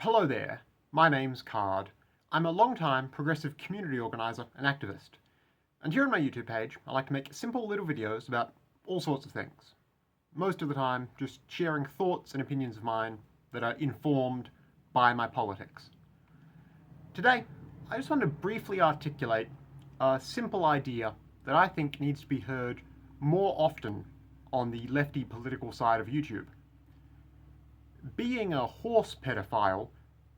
Hello there, my name's Card. I'm a long-time progressive community organiser and activist. And here on my YouTube page, I like to make simple little videos about all sorts of things. Most of the time, just sharing thoughts and opinions of mine that are informed by my politics. Today, I just want to briefly articulate a simple idea that I think needs to be heard more often on the lefty political side of YouTube. Being a horse pedophile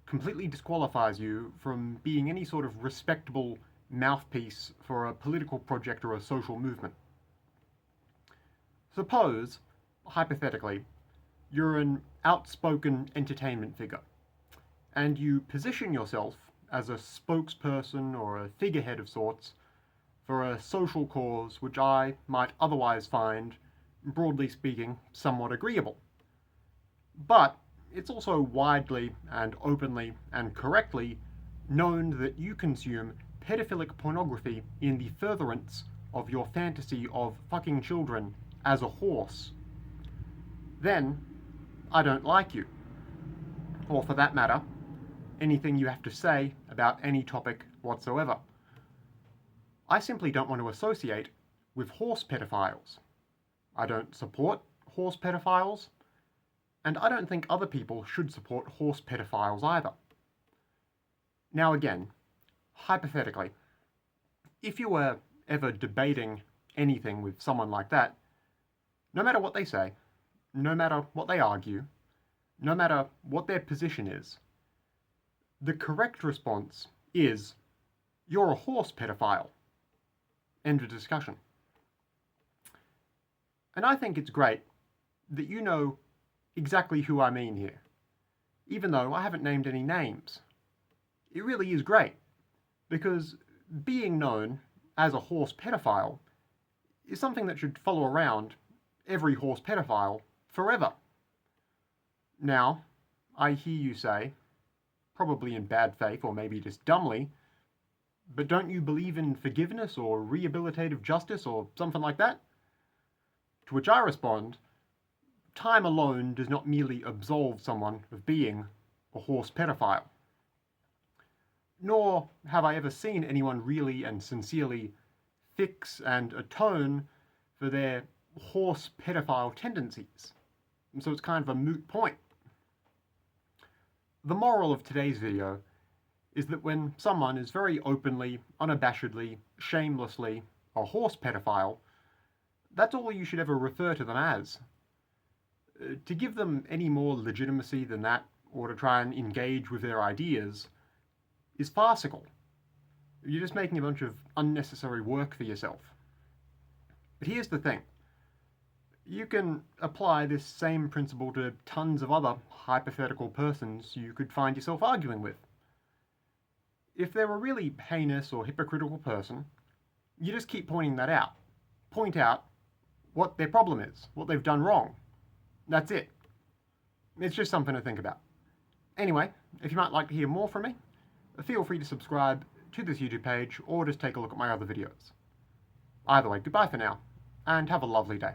completely disqualifies you from being any sort of respectable mouthpiece for a political project or a social movement. Suppose, hypothetically, you're an outspoken entertainment figure, and you position yourself as a spokesperson or a figurehead of sorts for a social cause which I might otherwise find, broadly speaking, somewhat agreeable. But it's also widely and openly and correctly known that you consume pedophilic pornography in the furtherance of your fantasy of fucking children as a horse. Then, I don't like you. Or for that matter, anything you have to say about any topic whatsoever. I simply don't want to associate with horse pedophiles. I don't support horse pedophiles, and I don't think other people should support horse pedophiles either. Now again, hypothetically, if you were ever debating anything with someone like that, no matter what they say, no matter what they argue, no matter what their position is, the correct response is, "You're a horse pedophile." End of discussion. And I think it's great that you know exactly who I mean here, even though I haven't named any names. It really is great, because being known as a horse pedophile is something that should follow around every horse pedophile forever. Now, I hear you say, probably in bad faith or maybe just dumbly, but don't you believe in forgiveness or rehabilitative justice or something like that? To which I respond, time alone does not merely absolve someone of being a horse pedophile. Nor have I ever seen anyone really and sincerely fix and atone for their horse pedophile tendencies. And so it's kind of a moot point. The moral of today's video is that when someone is very openly, unabashedly, shamelessly a horse pedophile, that's all you should ever refer to them as. To give them any more legitimacy than that, or to try and engage with their ideas, is farcical. You're just making a bunch of unnecessary work for yourself. But here's the thing. You can apply this same principle to tons of other hypothetical persons you could find yourself arguing with. If they're a really heinous or hypocritical person, you just keep pointing that out. Point out what their problem is, what they've done wrong. That's it. It's just something to think about. Anyway, if you might like to hear more from me, feel free to subscribe to this YouTube page or just take a look at my other videos. Either way, goodbye for now, and have a lovely day.